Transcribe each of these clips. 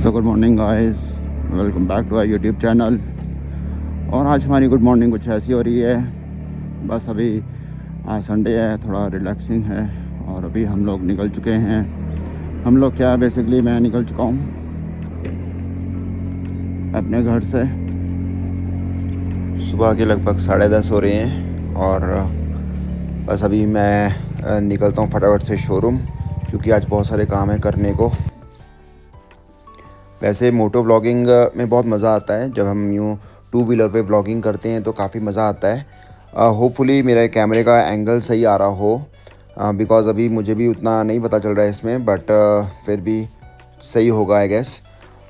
तो good morning guys, welcome back to our YouTube channel. और आज हमारी गुड मॉर्निंग कुछ ऐसी हो रही है। बस अभी आज संडे है, थोड़ा रिलैक्सिंग है और अभी हम लोग निकल चुके हैं। हम लोग क्या, बेसिकली मैं निकल चुका हूँ अपने घर से। सुबह के लगभग 10:30 हो रहे हैं और बस अभी मैं निकलता हूँ फटाफट से शोरूम, क्योंकि आज बहुत सारे काम हैं करने को। वैसे मोटो व्लॉगिंग में बहुत मज़ा आता है। जब हम यूँ टू व्हीलर पे व्लॉगिंग करते हैं तो काफ़ी मज़ा आता है। होपफुली मेरे कैमरे का एंगल सही आ रहा हो, बिकॉज़ अभी मुझे भी उतना नहीं पता चल रहा है इसमें, बट फिर भी सही होगा आई गेस।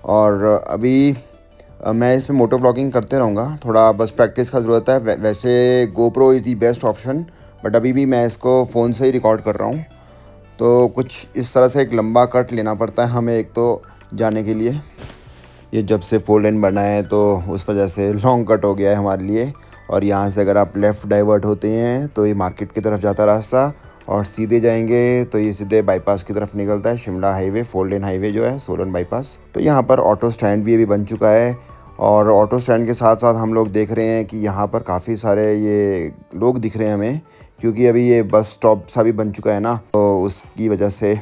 और अभी मैं इसमें मोटो व्लॉगिंग करते रहूँगा, थोड़ा बस प्रैक्टिस का ज़रूरत है। वैसे GoPro is the best option, but अभी भी मैं इसको फ़ोन से ही रिकॉर्ड कर रहा हूँ। तो कुछ इस तरह से एक लंबा कट लेना पड़ता है हमें एक तो जाने के लिए। ये जब से 4 लेन बना है तो उस वजह से लॉन्ग कट हो गया है हमारे लिए। और यहाँ से अगर आप लेफ़्ट डाइवर्ट होते हैं तो ये मार्केट की तरफ जाता रास्ता, और सीधे जाएंगे तो ये सीधे बाईपास की तरफ निकलता है। शिमला हाईवे 4 लेन हाईवे जो है, सोलन बाईपास। तो यहाँ पर ऑटो स्टैंड भी अभी बन चुका है, और ऑटो स्टैंड के साथ साथ हम लोग देख रहे हैं कि यहाँ पर काफ़ी सारे ये लोग दिख रहे हैं हमें, क्योंकि अभी ये बस स्टॉप सा भी बन चुका है ना, तो उसकी वजह से।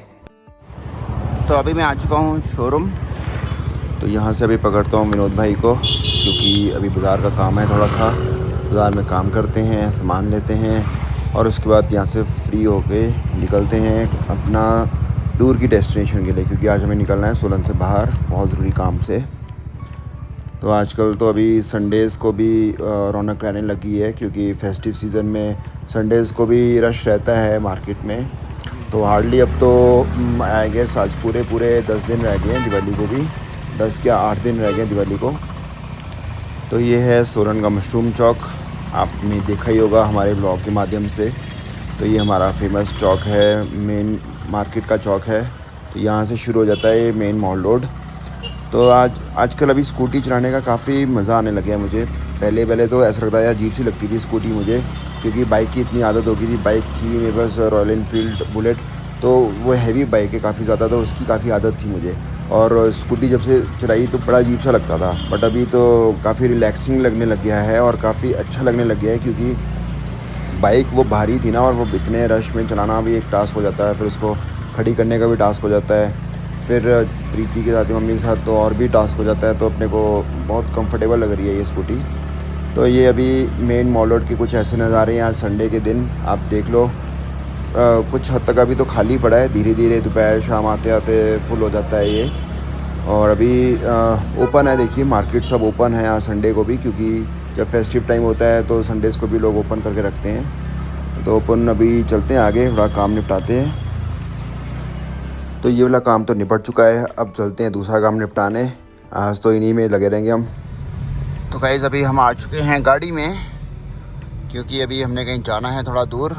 तो अभी मैं आ चुका हूँ शोरूम। तो यहाँ से अभी पकड़ता हूँ विनोद भाई को, क्योंकि अभी बाज़ार का काम है। थोड़ा सा बाज़ार में काम करते हैं, सामान लेते हैं, और उसके बाद यहाँ से फ्री होके निकलते हैं अपना दूर की डेस्टिनेशन के लिए, क्योंकि आज हमें निकलना है सोलन से बाहर बहुत ज़रूरी काम से। तो आजकल तो अभी संडेज़ को भी रौनक रहने लगी है, क्योंकि फेस्टिव सीज़न में संडेज़ को भी रश रहता है मार्केट में। तो हार्डली अब तो आई गेस आज पूरे 10 दिन रह गए हैं दिवाली को भी, 10 या 8 दिन रह गए हैं दिवाली को। तो ये है सोलन का मशरूम चौक, आपने देखा ही होगा हमारे ब्लॉग के माध्यम से। तो ये हमारा फेमस चौक है, मेन मार्केट का चौक है। तो यहाँ से शुरू हो जाता है ये मेन मॉल रोड। तो आजकल अभी स्कूटी चलाने का काफ़ी मज़ा आने लगा है मुझे। पहले तो ऐसा लगता है अजीब सी लगती थी स्कूटी मुझे, क्योंकि बाइक की इतनी आदत हो गई थी। बाइक थी मेरे पास रॉयल एनफील्ड बुलेट, तो वो हैवी बाइक है काफ़ी ज़्यादा, तो उसकी काफ़ी आदत थी मुझे। और स्कूटी जब से चलाई तो बड़ा अजीब सा लगता था, बट अभी तो काफ़ी रिलैक्सिंग लगने लग गया है और काफ़ी अच्छा लगने लग गया है, क्योंकि बाइक वो भारी थी ना, और वो इतने रश में चलाना भी एक टास्क हो जाता है, फिर उसको खड़ी करने का भी टास्क हो जाता है, फिर प्रीति के साथ मम्मी के साथ तो और भी टास्क हो जाता है। तो अपने को बहुत कंफर्टेबल लग रही है ये स्कूटी। तो ये अभी मेन मॉल रोड के कुछ ऐसे नज़ारे हैं आज संडे के दिन, आप देख लो। कुछ हद तक अभी तो खाली पड़ा है, धीरे धीरे दोपहर शाम आते आते फुल हो जाता है ये। और अभी ओपन है, देखिए मार्केट सब ओपन है आज संडे को भी, क्योंकि जब फेस्टिव टाइम होता है तो संडेज़ को भी लोग ओपन करके रखते हैं। तो ओपन अभी चलते हैं आगे, थोड़ा काम निपटाते हैं। तो ये वाला काम तो निपट चुका है, अब चलते हैं दूसरा काम निपटाने। आज तो इन्हीं में लगे रहेंगे हम। तो गाइस अभी हम आ चुके हैं गाड़ी में, क्योंकि अभी हमने कहीं जाना है थोड़ा दूर,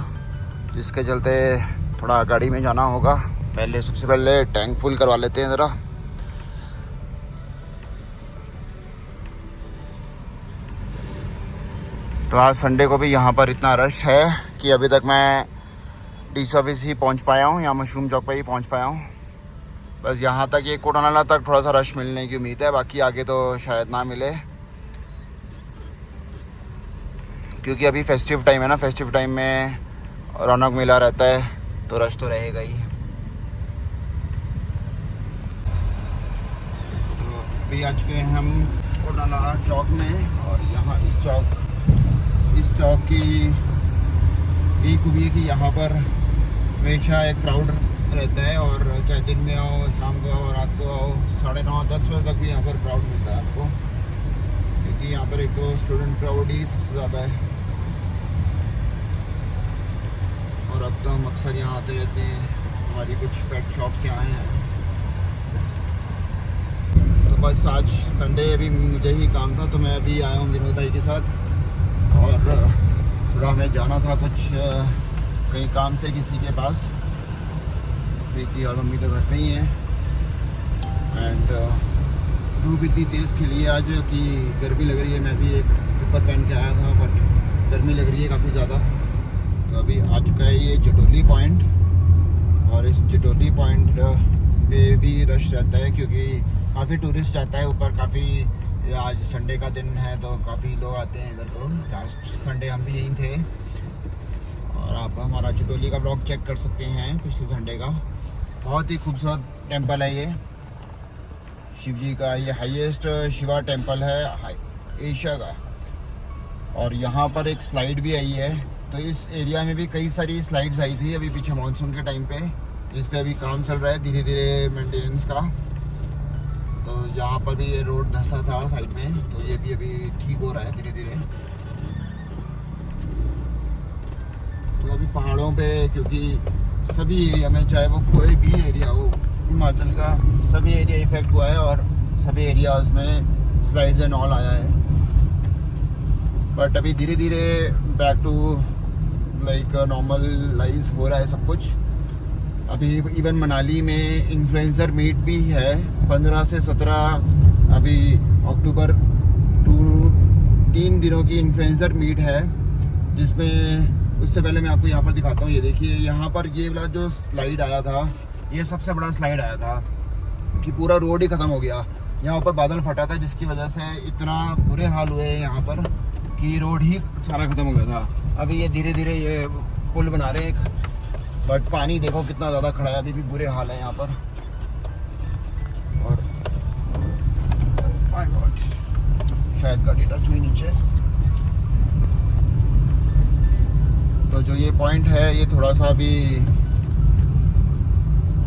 जिसके चलते थोड़ा गाड़ी में जाना होगा। सबसे पहले टैंक फुल करवा लेते हैं ज़रा। तो आज संडे को भी यहाँ पर इतना रश है कि अभी तक मैं डी सर्विस ही पहुँच पाया हूँ, यहाँ मशरूम चौक पर ही पहुँच पाया हूँ। बस यहाँ तक, ये कोटानाला तक थोड़ा सा रश मिलने की उम्मीद है, बाकी आगे तो शायद ना मिले, क्योंकि अभी फेस्टिव टाइम है ना। फेस्टिव टाइम में रौनक मेला रहता है, तो रश तो रहेगा ही। तो अभी आ चुके हैं हम कोटानाला चौक में, और यहाँ इस चौक की यही खूबी है कि यहाँ पर हमेशा एक क्राउड रहता है, और चाहे दिन में आओ, शाम को आओ, रात को आओ, 9:30-10 बजे तक भी यहाँ पर क्राउड मिलता है आपको, क्योंकि यहाँ पर एक तो स्टूडेंट क्राउड ही सबसे ज़्यादा है। और अब तो हम अक्सर यहाँ आते रहते हैं, हमारी कुछ पेट शॉप्स यहाँ हैं। तो बस आज संडे अभी मुझे ही काम था, तो मैं अभी आया हूँ विनोद भाई के साथ, और थोड़ा हमें जाना था कुछ कहीं काम से किसी के पास। प्रीति और मम्मी तो घर पे ही हैं, एंड धूप इतनी तेज़ खिली है आज कि गर्मी लग रही है। मैं भी एक जिपर पहन के आया था, बट गर्मी लग रही है काफ़ी ज़्यादा। तो अभी आ चुका है ये जटोली पॉइंट, और इस जटोली पॉइंट पे भी रश रहता है, क्योंकि काफ़ी टूरिस्ट जाता है ऊपर, काफ़ी आज संडे का दिन है तो काफ़ी लोग आते हैं इधर। तो लास्ट संडे हम भी यहीं थे और आप हमारा चटोली का ब्लॉग चेक कर सकते हैं पिछले संडे का। बहुत ही खूबसूरत टेंपल है ये शिव जी का, ये हाईएस्ट शिवा टेंपल है एशिया का। और यहाँ पर एक स्लाइड भी आई है, तो इस एरिया में भी कई सारी स्लाइड्स आई थी अभी पीछे मानसून के टाइम पे, जिस पे अभी काम चल रहा है धीरे धीरे मेंटेनेंस का। तो यहाँ पर भी ये रोड धंसा था साइड में, तो ये भी अभी ठीक हो रहा है धीरे धीरे। तो अभी पहाड़ों पे, क्योंकि सभी एरिया में चाहे वो कोई भी एरिया हो हिमाचल का, सभी एरिया इफेक्ट हुआ है और सभी एरियाज में स्लाइड्स एंड ऑल आया है। बट अभी धीरे धीरे बैक टू लाइक नॉर्मलाइज हो रहा है सब कुछ। अभी इवन मनाली में इन्फ्लुएंसर मीट भी है 15 से 17 अभी अक्टूबर 3 दिनों की इन्फ्लुएंसर मीट है, जिसमें उससे पहले मैं आपको यहाँ पर दिखाता हूँ। ये देखिए यहाँ पर ये वाला जो स्लाइड आया था, ये सबसे बड़ा स्लाइड आया था कि पूरा रोड ही ख़त्म हो गया। यहाँ ऊपर बादल फटा था जिसकी वजह से इतना बुरे हाल हुए हैं यहाँ पर कि रोड ही सारा ख़त्म हो गया था। अभी ये धीरे धीरे ये पुल बना रहे हैं एक, बट पानी देखो कितना ज़्यादा खड़ा है, अभी भी बुरे हाल है यहाँ पर। और माय गॉड, शायद गाड़ी टच हुई नीचे। तो जो ये पॉइंट है ये थोड़ा सा भी,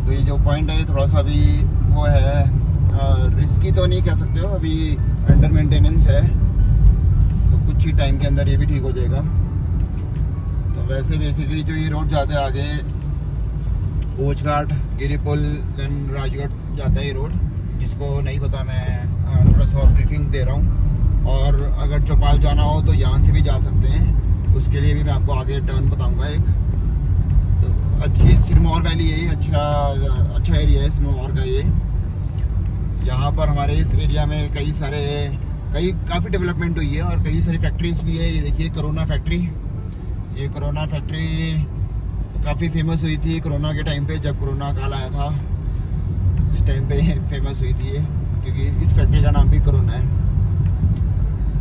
तो ये जो पॉइंट है ये थोड़ा सा भी वो है, रिस्की तो नहीं कह सकते हो, अभी अंडर मेंटेनेंस है, तो कुछ ही टाइम के अंदर ये भी ठीक हो जाएगा। तो वैसे बेसिकली जो ये रोड जाते हैं आगे ओछघाट, गिरिपुल, देन राजगढ़ जाता है ये रोड, जिसको नहीं पता मैं थोड़ा सा ब्रीफिंग दे रहा हूँ। और अगर चौपाल जाना हो तो यहाँ से भी जा सकते हैं, उसके लिए भी मैं आपको आगे टर्न बताऊँगा एक। अच्छी सिरमौर वैली है, अच्छा एरिया है सिरमौर का ये। यहाँ पर हमारे इस एरिया में काफ़ी डेवलपमेंट हुई है और कई सारी फैक्ट्रीज भी है। ये देखिए कोरोना फैक्ट्री, ये कोरोना फैक्ट्री काफ़ी फेमस हुई थी कोरोना के टाइम पे, जब कोरोना काल आया था उस टाइम पे फेमस हुई थी ये, क्योंकि इस फैक्ट्री का नाम भी कोरोना है।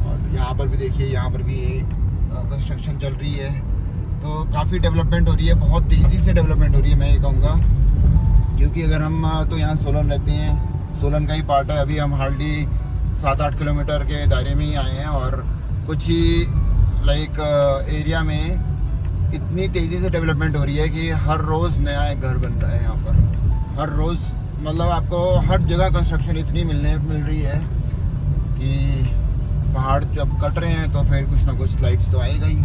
और यहाँ पर भी देखिए, यहाँ पर भी कंस्ट्रक्शन चल रही है, तो काफ़ी डेवलपमेंट हो रही है, बहुत तेज़ी से डेवलपमेंट हो रही है मैं ये कहूँगा। क्योंकि अगर हम तो यहाँ सोलन रहते हैं, सोलन का ही पार्ट है, अभी हम हार्डली 7-8 किलोमीटर के दायरे में ही आए हैं और कुछ ही लाइक एरिया में इतनी तेज़ी से डेवलपमेंट हो रही है कि हर रोज़ नया घर बन रहा है यहाँ पर। हर रोज़ मतलब आपको हर जगह कंस्ट्रक्शन इतनी मिल रही है कि पहाड़ जब कट रहे हैं तो फिर कुछ ना कुछ स्लाइड्स तो आएगा ही।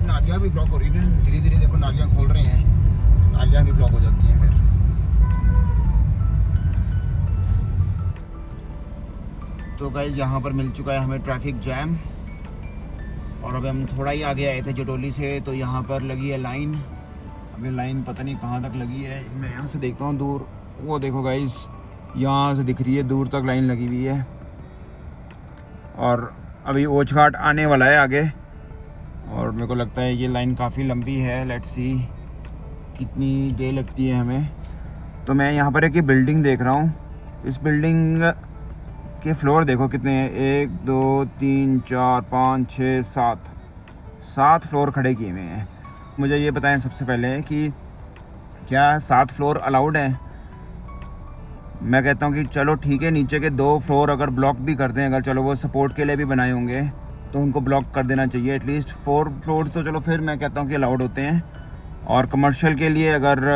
नालियाँ भी ब्लॉक हो रही है धीरे धीरे, देखो नालियाँ खोल रहे हैं, नालियाँ भी ब्लॉक हो जाती हैं फिर। तो गाइस यहाँ पर मिल चुका है हमें ट्रैफिक जैम, और अभी हम थोड़ा ही आगे आए थे जटोली से, तो यहाँ पर लगी है लाइन। अभी लाइन पता नहीं कहाँ तक लगी है, मैं यहाँ से देखता हूँ दूर, वो देखो गाइस यहाँ से दिख रही है, दूर तक लाइन लगी हुई है। और अभी ओछघाट आने वाला है आगे, और मेरे को लगता है ये लाइन काफ़ी लंबी है। लेट्स सी कितनी देर लगती है हमें। तो मैं यहाँ पर एक बिल्डिंग देख रहा हूँ, इस बिल्डिंग के फ्लोर देखो कितने हैं, 1 2 3 4 5 6 7 फ्लोर खड़े किए हुए हैं। मुझे ये बताएं सबसे पहले कि क्या 7 फ्लोर अलाउड हैं? मैं कहता हूँ कि चलो ठीक है, नीचे के 2 फ्लोर अगर ब्लॉक भी कर दें, अगर चलो वो सपोर्ट के लिए भी बनाए होंगे तो उनको ब्लॉक कर देना चाहिए। एटलीस्ट 4 फ्लोर्स तो चलो फिर मैं कहता हूँ कि अलाउड होते हैं। और कमर्शियल के लिए अगर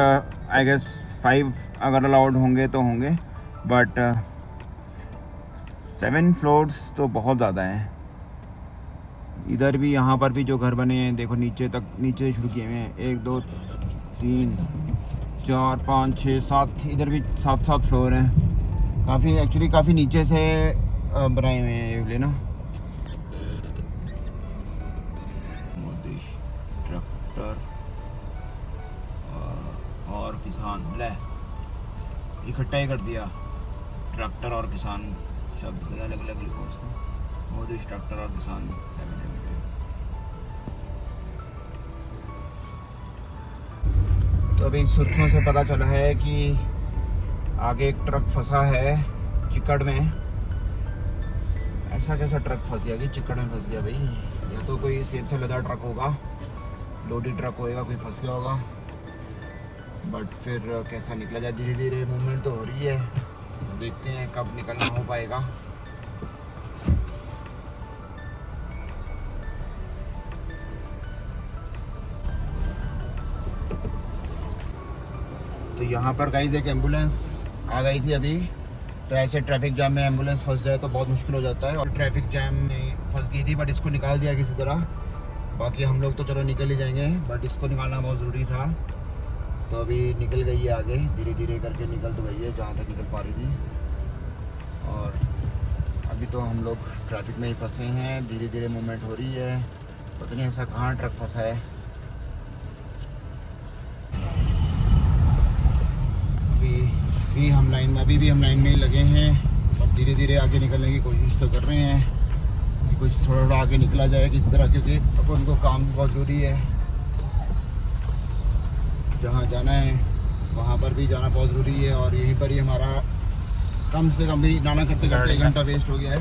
आई गेस 5 अगर अलाउड होंगे तो होंगे, बट 7 फ्लोर्स तो बहुत ज़्यादा हैं। इधर भी यहाँ पर भी जो घर बने हैं देखो नीचे से शुरू किए हुए हैं, 1 2 3 4 5 6 7, इधर भी 7 फ्लोर हैं। काफ़ी नीचे से बनाए हुए हैं ये वाले ना। मोदी ट्रैक्टर और किसान ले इकट्ठा ही कर दिया, ट्रैक्टर और किसान शब्द अलग अलग लिखो उसको, मोदी ट्रैक्टर और किसान। तो अभी सुर्खियों से पता चला है कि आगे एक ट्रक फंसा है चिकड़ में। ऐसा कैसा ट्रक फंस गया कि चिकड़ में फंस गया भाई? या तो कोई सेब से लदा ट्रक होगा, लोडी ट्रक होएगा, कोई फंस गया होगा। बट फिर कैसा निकला जाए, धीरे धीरे मूवमेंट तो हो रही है, देखते हैं कब निकलना हो पाएगा। तो यहाँ पर गाइस एक एम्बुलेंस आ गई थी अभी। तो ऐसे ट्रैफिक जाम में एम्बुलेंस फंस जाए तो बहुत मुश्किल हो जाता है, और ट्रैफिक जाम में फंस गई थी, बट इसको निकाल दिया किसी तरह। बाकी हम लोग तो चलो निकल ही जाएंगे, बट इसको निकालना बहुत ज़रूरी था। तो अभी निकल गई है आगे, धीरे धीरे करके निकल तो गई है जहाँ तक निकल पा रही थी। और अभी तो हम लोग ट्रैफिक में ही फंसे हैं, धीरे धीरे मूवमेंट हो रही है। पता नहीं ऐसा कहाँ ट्रक फंसा है। अभी हम लाइन में ही लगे हैं। अब धीरे धीरे आगे निकलने की कोशिश तो कर रहे हैं कि कुछ थोड़ा आगे निकला जाए किसी तरह, क्योंकि अपन को काम बहुत ज़रूरी है। जहाँ जाना है वहाँ पर भी जाना बहुत ज़रूरी है, और यहीं पर ही हमारा कम से कम भी नाना करते करते 1 घंटा वेस्ट हो गया है।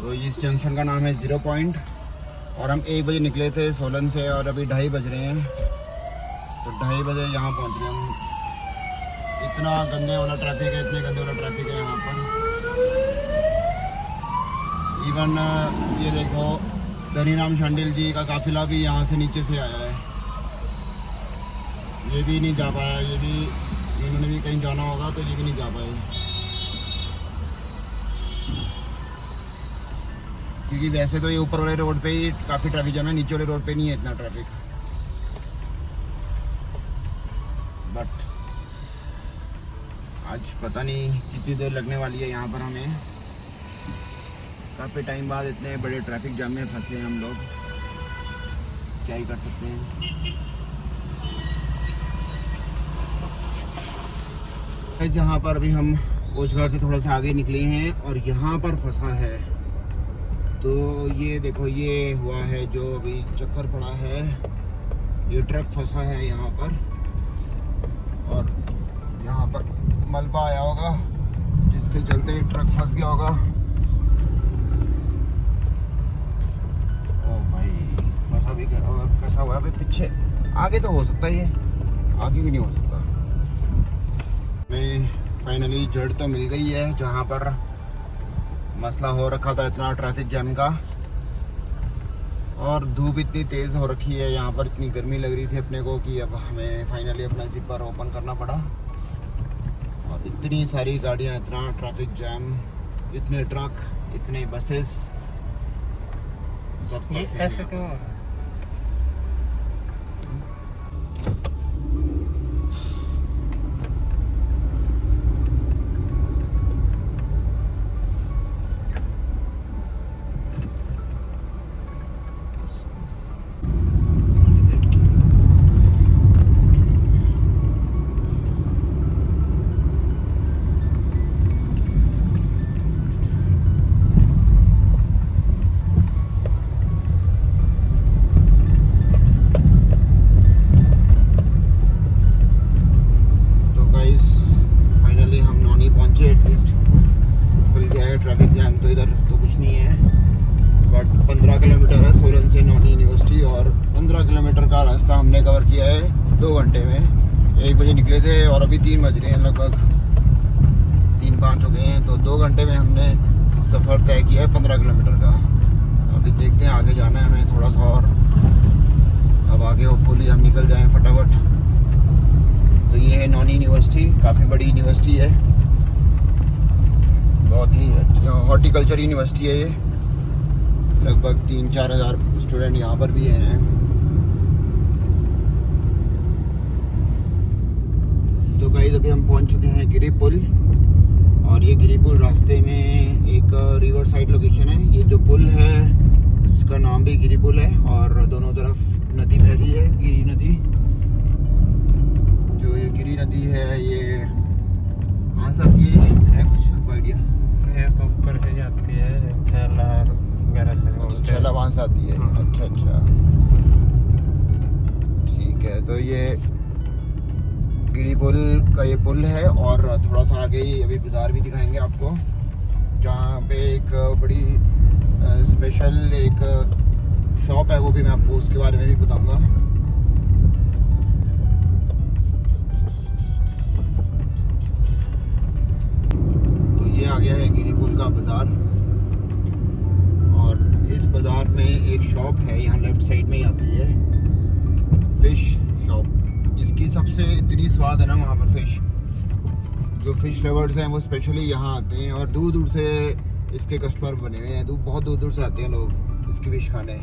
तो इस जंक्शन का नाम है 0 पॉइंट, और हम 1 बजे निकले थे सोलन से, और अभी 2:30 बज रहे हैं। तो 2:30 बजे यहाँ पहुँच गए हम। इतना गंदे वाला ट्रैफिक है, इतने गंदे वाला ट्रैफिक है यहाँ पर। इवन ये देखो धनीराम शांडिल जी का काफिला भी यहाँ से नीचे से आया है, ये भी नहीं जा पाया। ये भी, इन्होंने भी कहीं जाना होगा तो ये भी नहीं जा पाए, क्योंकि वैसे तो ये ऊपर वाले रोड पे ही काफ़ी ट्रैफिक जाम है, नीचे वाले रोड पे नहीं है इतना ट्रैफिक। बट आज पता नहीं कितनी देर लगने वाली है यहाँ पर हमें। काफ़ी टाइम बाद इतने बड़े ट्रैफिक जाम में फंसे हैं हम लोग, क्या ही कर सकते हैं। यहाँ पर अभी हम ओछघर से थोड़ा सा आगे निकले हैं और यहाँ पर फंसा है। तो ये देखो, ये हुआ है जो अभी चक्कर पड़ा है, ये ट्रक फंसा है यहाँ पर, और यहाँ पर मलबा आया होगा जिसके चलते ट्रक फंस गया होगा। ओ भाई, फंसा भी गया, और कैसा हुआ है पीछे। आगे तो हो सकता है, ये आगे भी नहीं हो सकता। मैं फाइनली जड़ तो मिल गई है जहाँ पर मसला हो रखा था इतना ट्रैफिक जैम का, और धूप इतनी तेज़ हो रखी है यहाँ पर, इतनी गर्मी लग रही थी अपने को कि अब हमें फाइनली अपना जिपर ओपन करना पड़ा। और इतनी सारी गाड़ियाँ, इतना ट्रैफिक जैम, इतने ट्रक, इतने बसेस, सब ऐसे क्यों हो रहा है? ट्रैफिक जैम तो इधर तो कुछ नहीं है, बट 15 किलोमीटर है सोलन से नॉनी यूनिवर्सिटी, और 15 किलोमीटर का रास्ता हमने कवर किया है 2 घंटे में। 1 बजे निकले थे और अभी 3 बज रहे हैं, लगभग 3-5 हो गए हैं। तो 2 घंटे में हमने सफ़र तय किया है 15 किलोमीटर का। अभी देखते हैं, आगे जाना है हमें थोड़ा सा, और अब आगे होपफुली हम निकल जाएँ फटाफट। तो ये है नॉनी यूनिवर्सिटी, काफ़ी बड़ी यूनिवर्सिटी है, बहुत ही हॉर्टिकल्चर यूनिवर्सिटी है ये। लगभग 3-4 हज़ार स्टूडेंट यहाँ पर भी हैं। तो गाइस अभी हम पहुँच चुके हैं गिरी पुल, और ये गिरी पुल रास्ते में एक रिवर साइड लोकेशन है। ये जो पुल है इसका नाम भी गिरी पुल है, और दोनों तरफ नदी बह रही है, गिरी नदी। जो ये गिरी नदी है ये कहाँ से आती है कुछ आपको आइडिया? ये तो ऊपर से जाती है छैला वगैरह से। अच्छा, छैला वहाँ से आती है। अच्छा अच्छा, ठीक है। तो ये गिरी पुल का ये पुल है और थोड़ा सा आगे ही अभी बाज़ार भी दिखाएंगे आपको, जहाँ पे एक बड़ी स्पेशल एक शॉप है, वो भी मैं आपको उसके बारे में भी बताऊंगा। तो ये आ गया है गिरी पुल का बाज़ार और इस बाज़ार में एक शॉप है, यहाँ लेफ्ट साइड में ही आती है, फिश शॉप, जिसकी सबसे इतनी स्वाद है ना वहाँ पर। फिश जो फिश लवर्स हैं वो स्पेशली यहाँ आते हैं और दूर दूर से इसके कस्टमर बने हुए हैं, बहुत दूर दूर से आते हैं लोग इसकी फ़िश खाने।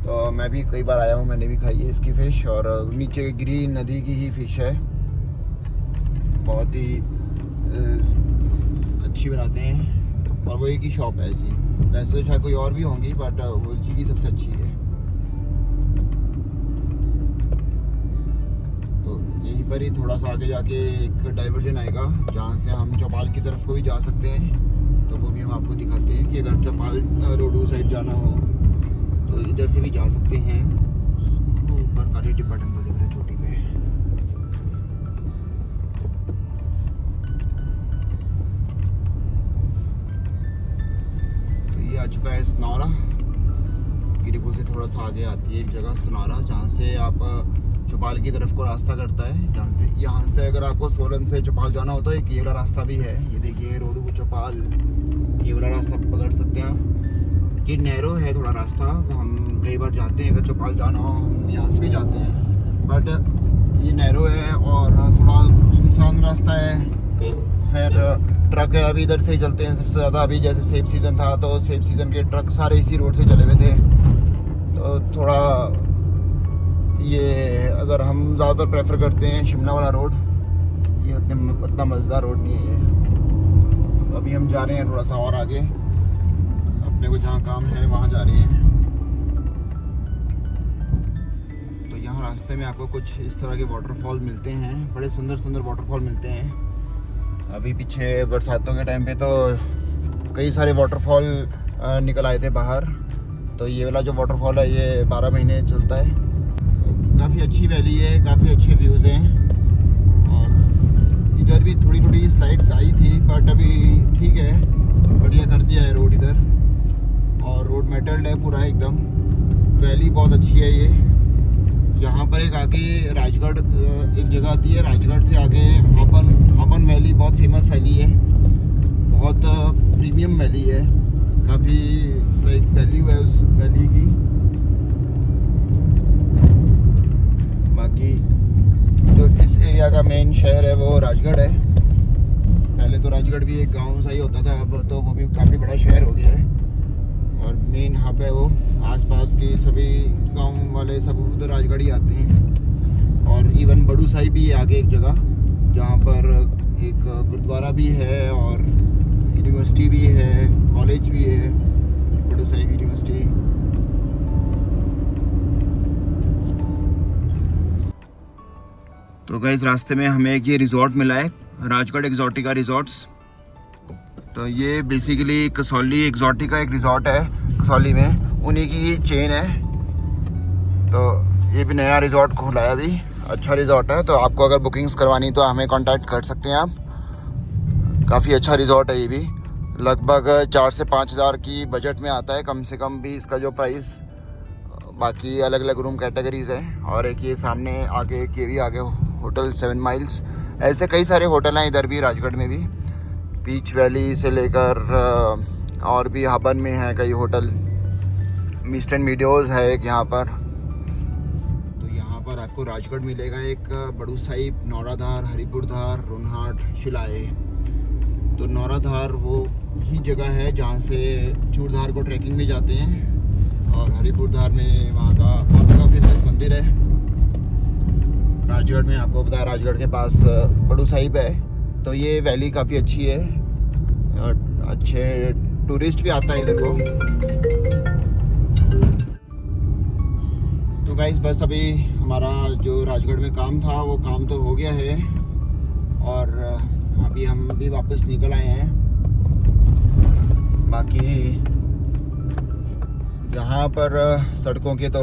तो मैं भी कई बार आया हूँ, मैंने भी खाई है इसकी फ़िश। और नीचे गिरी नदी की ही फ़िश है, बहुत ही अच्छी बनाते हैं और वो एक ही शॉप है ऐसी। वैसे तो शायद कोई और भी होंगी बट वो इसी की सबसे अच्छी है। तो यहीं पर ही थोड़ा सा आगे जाके एक डाइवर्जन आएगा जहाँ से हम चौपाल की तरफ को भी जा सकते हैं, तो वो भी हम आपको दिखाते हैं कि अगर चौपाल रोडू साइड जाना हो तो इधर से भी जा सकते हैं। ऊपर काली टिब्बा टेम्पल दिख रहा है चोटी पे। तो ये आ चुका है सनौरा। गिरी पुल से थोड़ा सा आगे आती है एक जगह सनौरा, जहाँ से आप चौपाल की तरफ को रास्ता करता है। जहाँ से यहाँ से अगर आपको सोलन से चौपाल जाना होता है, एक ये वाला रास्ता भी है, ये देखिए रोडू चौपाल, ये वाला रास्ता पकड़ सकते हैं आप। ये नैरो है थोड़ा रास्ता, हम कई बार जाते हैं अगर चौपाल जाना हो, हम यहाँ से भी जाते हैं, बट ये नैरो है और थोड़ा सुनसान रास्ता है। फिर ट्रक है, अभी इधर से ही चलते हैं सबसे ज़्यादा। अभी जैसे सेब सीज़न था तो सेब सीज़न के ट्रक सारे इसी रोड से चले हुए थे, तो थोड़ा ये अगर हम ज़्यादातर प्रेफर करते हैं शिमला वाला रोड, ये उतना मज़ेदार रोड नहीं है ये। तो अभी हम जा रहे हैं थोड़ा सा और आगे, अपने को जहाँ काम है वहाँ जा रहे हैं। तो यहाँ रास्ते में आपको कुछ इस तरह के वाटरफॉल मिलते हैं, बड़े सुंदर सुंदर वाटरफॉल मिलते हैं। अभी पीछे बरसातों के टाइम पे तो कई सारे वाटरफॉल निकल आए थे बाहर। तो ये वाला जो वाटरफॉल है ये 12 महीने चलता है। काफ़ी अच्छी वैली है, काफ़ी अच्छे व्यूज़ हैं और इधर भी थोड़ी थोड़ी स्लाइड्स आई थी बट अभी ठीक है, बढ़िया कर दिया है रोड इधर, और रोड मेटल्ड है पूरा एकदम। वैली बहुत अच्छी है ये। यहाँ पर एक आगे राजगढ़ एक जगह आती है, राजगढ़ से आगे हापन वैली, बहुत फेमस वैली है, बहुत प्रीमियम वैली है, काफ़ी वैल्यू है उस वैली की। बाकी जो इस एरिया का मेन शहर है वो राजगढ़ है। पहले तो राजगढ़ भी एक गांव सा ही होता था, अब तो वो भी काफ़ी बड़ा शहर हो गया है और मेन हब है वो। आसपास के सभी गांव वाले सब उधर राजगढ़ ही आते हैं। और इवन बड़ू साई भी है आगे एक जगह, जहाँ पर एक गुरुद्वारा भी है और यूनिवर्सिटी भी है, कॉलेज भी है, बड़ू साई यूनिवर्सिटी। तो गाइस रास्ते में हमें एक ये रिजॉर्ट मिला है, राजगढ़ एक्सोटिका रिजॉर्ट्स। तो ये बेसिकली कसौली एक्सोटिका एक रिजॉर्ट है कसौली में, उन्हीं की चेन है। तो ये भी नया रिजॉर्ट खुला है अभी, अच्छा रिजॉर्ट है। तो आपको अगर बुकिंग्स करवानी तो हमें कांटेक्ट कर सकते हैं आप। काफ़ी अच्छा रिजॉर्ट है ये भी, लगभग 4 से 5 हज़ार की बजट में आता है कम से कम भी इसका जो प्राइस। बाकी अलग अलग रूम कैटेगरीज हैं। और एक ये सामने आगे एक ये भी आगे होटल 7 माइल्स, ऐसे कई सारे होटल हैं इधर भी राजगढ़ में भी। बीच वैली से लेकर और भी हाबन में है कई होटल, मिस्टन मीडियोज़ है एक यहाँ पर। तो यहाँ पर आपको राजगढ़ मिलेगा एक बड़ू साहिब, नौराधार, हरिपुरधार, रोनहाट, शिलाए। तो नौराधार वो ही जगह है जहाँ से चूड़धार को ट्रैकिंग में जाते हैं, और हरिपुरधार में वहाँ का बहुत का फेमस मंदिर है। राजगढ़ में आपको बताया राजगढ़ के पास बड़ू साहिब है। तो ये वैली काफ़ी अच्छी है और अच्छे टूरिस्ट भी आता है इधर को। तो गाइस बस अभी हमारा जो राजगढ़ में काम था वो काम तो हो गया है और अभी हम भी वापस निकल आए हैं। बाकी यहाँ पर सड़कों के तो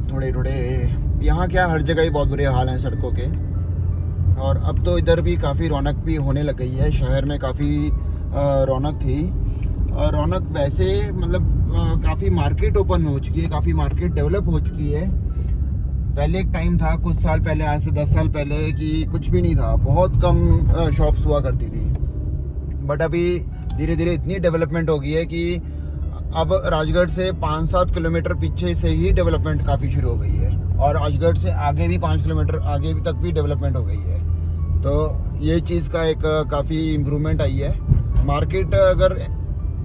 थोड़े यहाँ क्या हर जगह ही बहुत बुरे हाल हैं सड़कों के। और अब तो इधर भी काफ़ी रौनक भी होने लग गई है, शहर में काफ़ी रौनक थी। रौनक वैसे मतलब काफ़ी मार्केट ओपन हो चुकी है, काफ़ी मार्केट डेवलप हो चुकी है। पहले एक टाइम था कुछ साल पहले, आज से 10 साल पहले, कि कुछ भी नहीं था, बहुत कम शॉप्स हुआ करती थी। बट अभी धीरे धीरे इतनी डेवलपमेंट हो गई है कि अब राजगढ़ से 5-7 किलोमीटर पीछे से ही डेवलपमेंट काफ़ी शुरू हो गई है, और राजगढ़ से आगे भी 5 किलोमीटर आगे भी तक भी डेवलपमेंट हो गई है। तो ये चीज़ का एक काफ़ी इम्प्रूवमेंट आई है। मार्केट अगर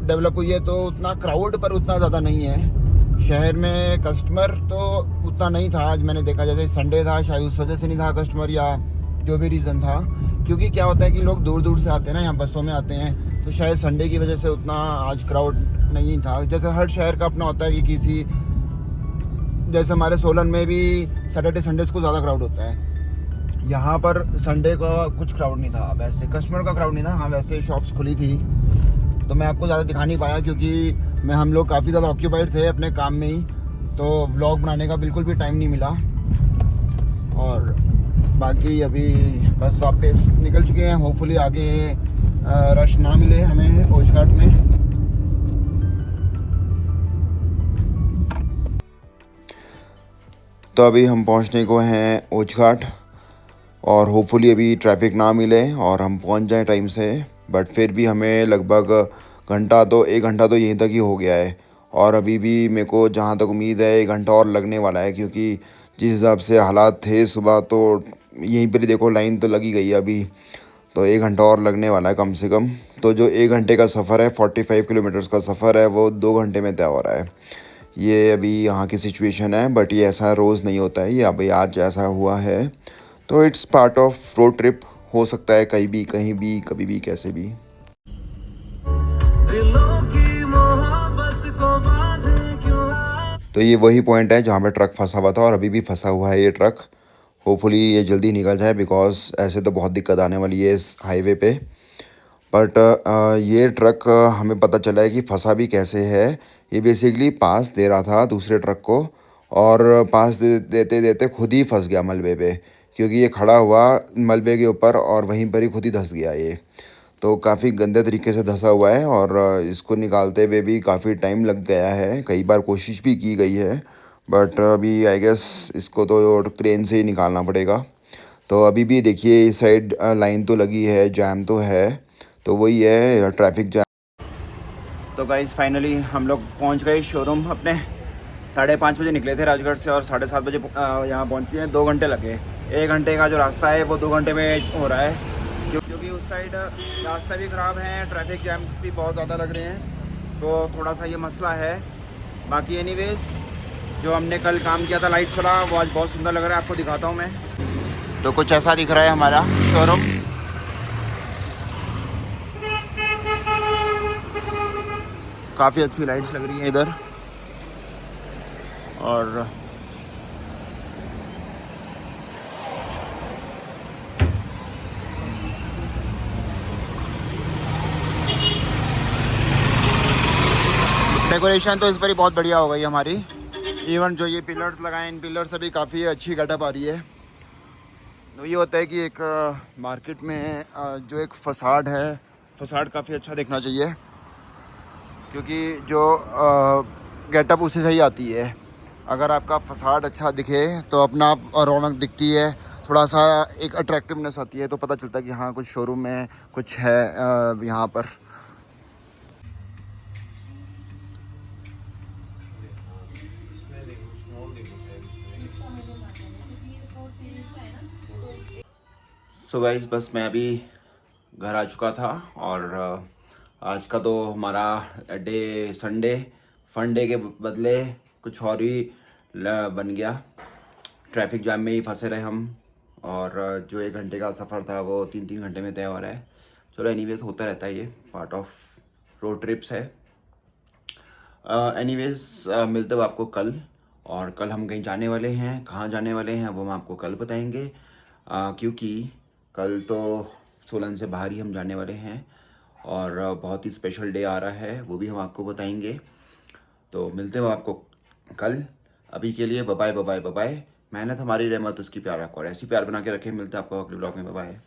डेवलप हुई है तो उतना क्राउड पर उतना ज़्यादा नहीं है। शहर में कस्टमर तो उतना नहीं था, आज मैंने देखा, जैसे संडे था शायद उस वजह से नहीं था कस्टमर, या जो भी रीज़न था। क्योंकि क्या होता है कि लोग दूर दूर से आते हैं ना, यहाँ बसों में आते हैं, तो शायद संडे की वजह से उतना आज क्राउड नहीं था। जैसे हर शहर का अपना होता है कि किसी, जैसे हमारे सोलन में भी सैटरडे संडेज को ज़्यादा क्राउड होता है, यहाँ पर संडे का कुछ क्राउड नहीं था। वैसे कस्टमर का क्राउड नहीं था, हाँ वैसे शॉप्स खुली थी, तो मैं आपको ज़्यादा दिखा नहीं पाया क्योंकि हम लोग काफ़ी ज़्यादा ऑक्यूपाइड थे अपने काम में ही, तो व्लॉग बनाने का बिल्कुल भी टाइम नहीं मिला। और बाकी अभी बस वापस निकल चुके हैं, होपफुली आगे रश ना मिले हमें ओछघाट में। तो अभी हम पहुंचने को हैं ओछघाट, और होपफुली अभी ट्रैफिक ना मिले और हम पहुंच जाएं टाइम से। बट फिर भी हमें लगभग 1 घंटा तो यहीं तक ही हो गया है, और अभी भी मेरे को जहां तक उम्मीद है 1 घंटा और लगने वाला है, क्योंकि जिस हिसाब से हालात थे सुबह, तो यहीं पर ही देखो लाइन तो लगी गई है अभी, तो 1 घंटा और लगने वाला है कम से कम। तो जो 1 घंटे का सफ़र है, 45 किलोमीटर्स का सफ़र है, वो 2 घंटे में तय हो रहा है। ये अभी यहाँ की सिचुएशन है, बट ये ऐसा रोज़ नहीं होता है, ये अभी आज ऐसा हुआ है। तो it's part of road trip, हो सकता है कहीं भी कभी भी कैसे भी। तो ये वही पॉइंट है जहाँ पे ट्रक फंसा हुआ था, और अभी भी फंसा हुआ है ये ट्रक। होपफुली ये जल्दी निकल जाए, बिकॉज ऐसे तो बहुत दिक्कत आने वाली है इस हाईवे पे। बट ये ट्रक हमें पता चला है कि फंसा भी कैसे है। ये बेसिकली पास दे रहा था दूसरे ट्रक को, और पास देते देते खुद ही फंस गया मलबे पे, क्योंकि ये खड़ा हुआ मलबे के ऊपर और वहीं पर ही खुद ही धंस गया ये। तो काफ़ी गंदे तरीके से धंसा हुआ है, और इसको निकालते हुए भी काफ़ी टाइम लग गया है, कई बार कोशिश भी की गई है, बट अभी आई गेस इसको तो क्रेन से ही निकालना पड़ेगा। तो अभी भी देखिए इस साइड लाइन तो लगी है, जैम तो है, तो वही है ट्रैफिक जैम। तो गाइस फाइनली हम लोग पहुंच गए शोरूम अपने। 5:30 बजे निकले थे राजगढ़ से, और 7:30 बजे यहाँ पहुँचे हैं। 2 घंटे लगे। 1 घंटे का जो रास्ता है वो 2 घंटे में हो रहा है, क्योंकि उस साइड रास्ता भी ख़राब है, ट्रैफिक जैम्स भी बहुत ज़्यादा लग रहे हैं, तो थोड़ा सा ये मसला है। बाकी एनीवेज जो हमने कल काम किया था लाइट्स वाला, वो आज बहुत सुंदर लग रहा है, आपको दिखाता हूँ मैं। तो कुछ ऐसा दिख रहा है हमारा शोरूम। काफ़ी अच्छी लाइट्स लग रही हैं इधर, और डेकोरेशन तो इस पर ही बहुत बढ़िया हो गई हमारी। इवन जो ये पिलर्स लगाए, इन पिलर से भी काफ़ी अच्छी गेटअप आ रही है। तो ये होता है कि एक मार्केट में जो एक फसाड है, फसाड काफ़ी अच्छा देखना चाहिए, क्योंकि जो गेटअप उसी से ही आती है। अगर आपका फसाड अच्छा दिखे तो अपना आप रौनक दिखती है, थोड़ा सा एक अट्रैक्टिवनेस आती है, तो पता चलता है कि हाँ कुछ शोरूम में कुछ है यहाँ पर। सो गाइस बस मैं अभी घर आ चुका था, और आज का तो हमारा डे संडे फन डे के बदले कुछ और ही बन गया। ट्रैफिक जाम में ही फंसे रहे हम, और जो 1 घंटे का सफ़र था वो 3-3 घंटे में तय हो रहा है। चलो एनीवेज होता रहता है, ये पार्ट ऑफ रोड ट्रिप्स है। एनीवेज मिलते हुए आपको कल, और कल हम कहीं जाने वाले हैं, कहाँ जाने वाले हैं वो हम आपको कल बताएंगे, क्योंकि कल तो सोलन से बाहर ही हम जाने वाले हैं और बहुत ही स्पेशल डे आ रहा है, वो भी हम आपको बताएंगे। तो मिलते हैं आपको कल। अभी के लिए बाय बाय बाय बाय। मेहनत हमारी रहमत उसकी प्यार आपको, और ऐसी प्यार बना के रखें। मिलते हैं आपको अगले ब्लॉग में। बाय।